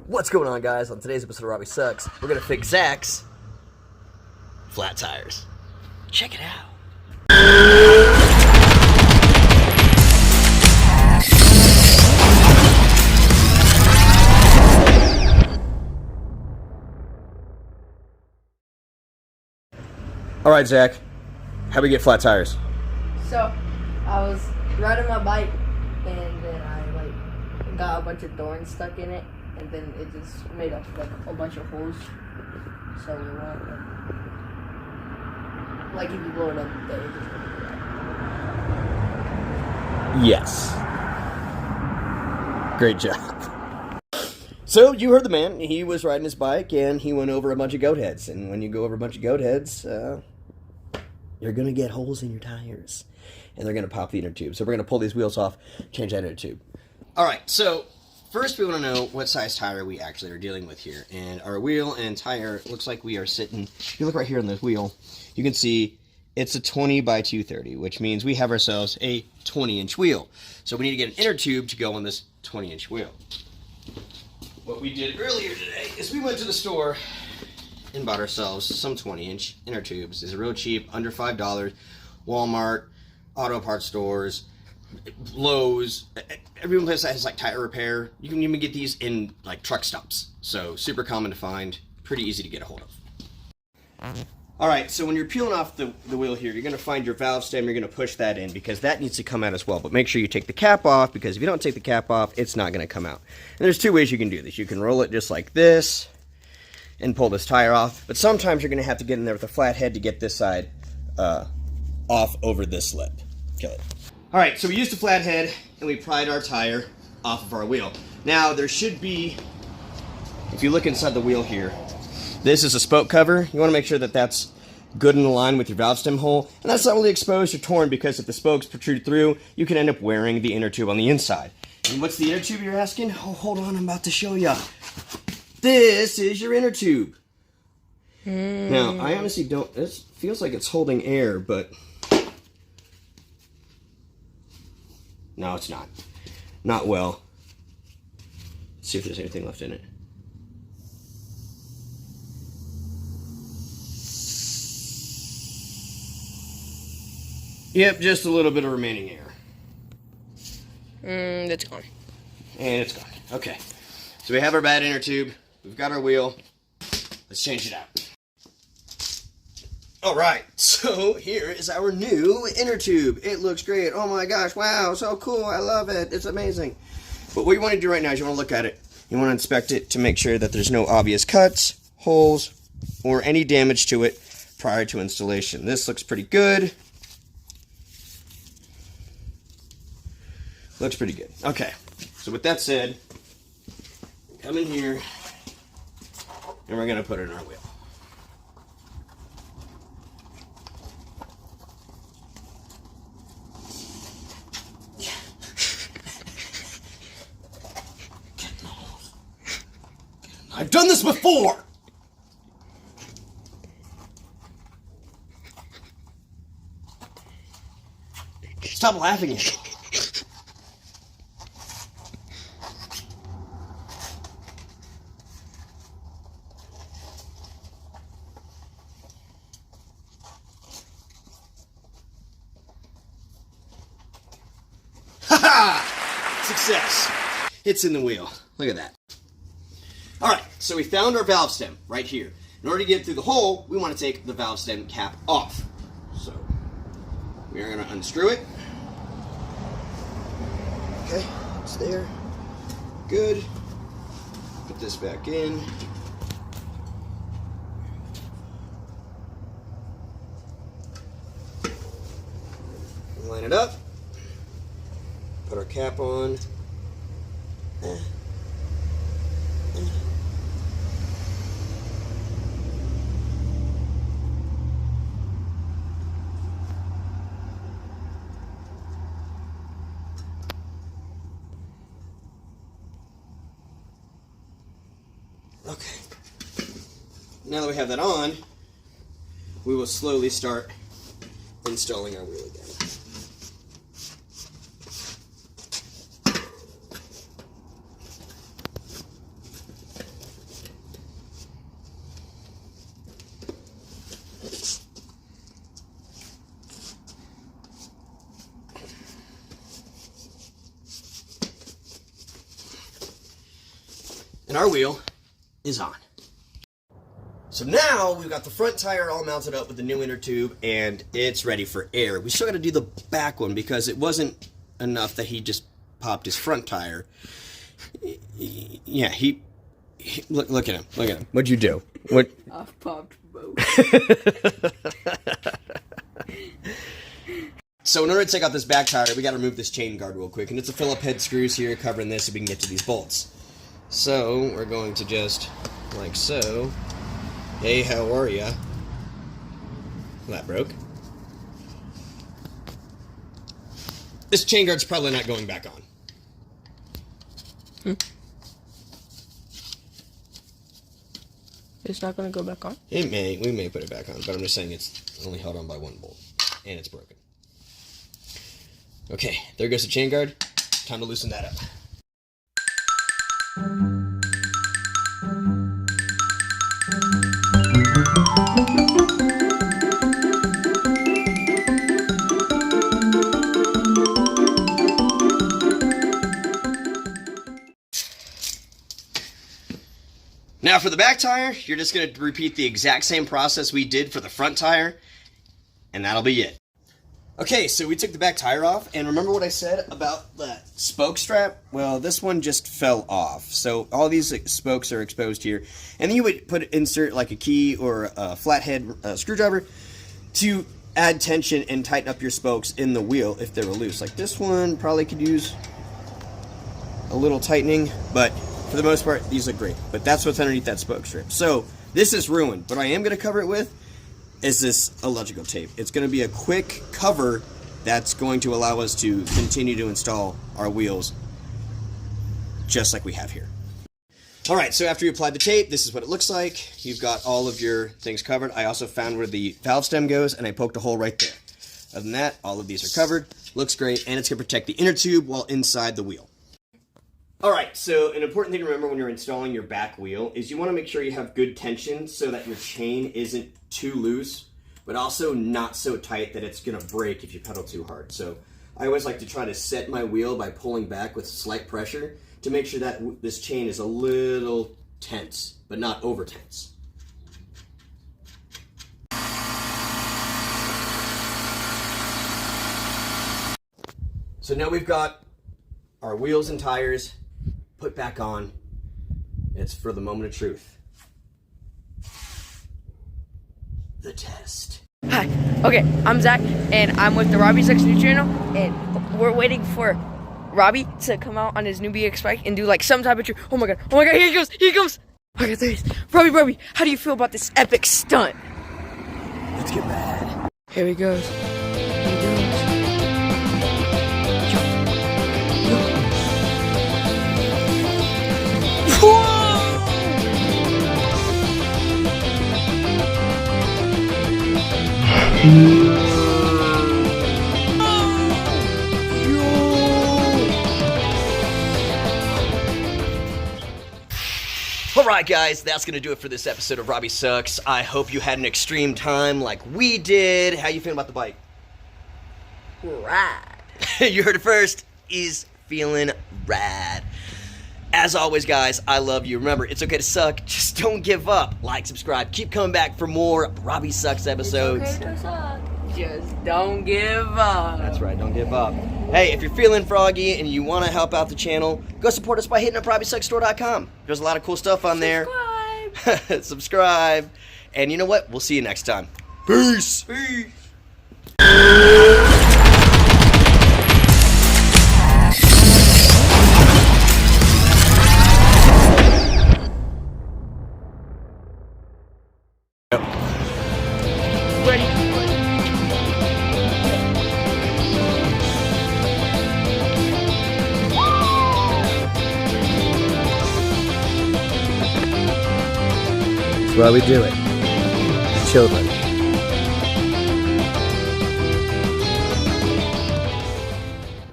What's going on, guys? On today's episode of Robbie Sucks, we're going to fix Zach's flat tires. Check it out. All right, Zach, how do we get flat tires? So, I was riding my bike, and then I got a bunch of thorns stuck in it, and then it just made a bunch of holes. So we want if you blow it up, then it just won't do that. Yes. Great job. So you heard the man. He was riding his bike, and he went over a bunch of goat heads. And when you go over a bunch of goat heads, you're going to get holes in your tires. And they're going to pop the inner tube. So we're going to pull these wheels off, change that inner tube. All right, so first we want to know what size tire we actually are dealing with here. And our wheel and tire looks like we are sitting, if you look right here on the wheel, you can see it's a 20 by 230, which means we have ourselves a 20-inch wheel. So we need to get an inner tube to go on this 20-inch wheel. What we did earlier today is we went to the store and bought ourselves some 20-inch inner tubes. These are real cheap, under $5. Walmart, auto parts stores, Lowe's, every place that has tire repair. You can even get these in truck stops. So super common to find, pretty easy to get a hold of. Alright, so when you're peeling off the wheel here, you're going to find your valve stem, you're going to push that in because that needs to come out as well. But make sure you take the cap off, because if you don't take the cap off, it's not going to come out. And there's two ways you can do this. You can roll it just like this and pull this tire off. But sometimes you're going to have to get in there with a flat head to get this side off over this lip. Kill it. Alright, so we used a flat head and we pried our tire off of our wheel. Now there should be, if you look inside the wheel here, this is a spoke cover. You want to make sure that that's good in line with your valve stem hole. And that's not really exposed or torn, because if the spokes protrude through, you can end up wearing the inner tube on the inside. And what's the inner tube, you're asking? Oh, hold on, I'm about to show you. This is your inner tube. Now, I honestly don't, this feels like it's holding air, but no, it's not. Not well. Let's see if there's anything left in it. Yep, just a little bit of remaining air. It's gone. And it's gone. Okay. So we have our bad inner tube. We've got our wheel. Let's change it out. Alright, so here is our new inner tube. It looks great. Oh my gosh, wow, so cool. I love it. It's amazing. But what you want to do right now is you want to look at it. You want to inspect it to make sure that there's no obvious cuts, holes, or any damage to it prior to installation. This looks pretty good. Looks pretty good. Okay, so with that said, come in here, and we're going to put it in our wheel. I've done this before! Stop laughing at me. Success. It's in the wheel. Look at that. Alright, so we found our valve stem right here. In order to get through the hole, we want to take the valve stem cap off. So, we are going to unscrew it. Okay, it's there. Good. Put this back in. Line it up. Put our cap on. Okay. Now that we have that on, we will slowly start installing our wheel again. And our wheel is on. So now we've got the front tire all mounted up with the new inner tube, and it's ready for air. We still got to do the back one because it wasn't enough that he just popped his front tire. Yeah, he look at him. Look at him. What'd you do? What? I've popped both. So in order to take out this back tire, we got to remove this chain guard real quick, and it's a Phillip head screws here covering this so we can get to these bolts. So we're going to just like so. Hey, how are ya? That broke. This chain guard's probably not going back on. It's not going to go back on? It may. We may put it back on, but I'm just saying it's only held on by one bolt. And it's broken. Okay, there goes the chain guard. Time to loosen that up. Now for the back tire, you're just going to repeat the exact same process we did for the front tire, and that'll be it. Okay, so we took the back tire off, and remember what I said about the spoke strap? Well, this one just fell off. So all these spokes are exposed here, and then you would insert like a key or a flathead screwdriver to add tension and tighten up your spokes in the wheel if they were loose. Like this one probably could use a little tightening, but for the most part, these look great. But that's what's underneath that spoke strip. So this is ruined. What I am going to cover it with is this electrical tape. It's going to be a quick cover that's going to allow us to continue to install our wheels just like we have here. Alright, so after you applied the tape, this is what it looks like. You've got all of your things covered. I also found where the valve stem goes, and I poked a hole right there. Other than that, all of these are covered. Looks great, and it's going to protect the inner tube while inside the wheel. Alright, so an important thing to remember when you're installing your back wheel is you want to make sure you have good tension so that your chain isn't too loose, but also not so tight that it's going to break if you pedal too hard. So I always like to try to set my wheel by pulling back with slight pressure to make sure that this chain is a little tense, but not over tense. So now we've got our wheels and tires put back on. It's for the moment of truth. The test. Hi. Okay, I'm Zach, and I'm with the Robbie Sucks new channel, and we're waiting for Robbie to come out on his new BX bike and do like some type of trick. Oh my god, here he goes, Okay, there he is. Robbie, how do you feel about this epic stunt? Let's get bad. Here he goes. Alright guys, that's going to do it for this episode of Robbie Sucks. I hope you had an extreme time like we did. How you feeling about the bike? Rad. You heard it first. He's feeling rad. As always, guys, I love you. Remember, it's okay to suck. Just don't give up. Like, subscribe. Keep coming back for more Robbie Sucks episodes. It's okay to suck. Just don't give up. That's right, don't give up. Hey, if you're feeling froggy and you want to help out the channel, go support us by hitting up RobbieSucksStore.com. There's a lot of cool stuff on there. Subscribe. Subscribe. And you know what? We'll see you next time. Peace. Peace. Ready? That's why we do it. The children.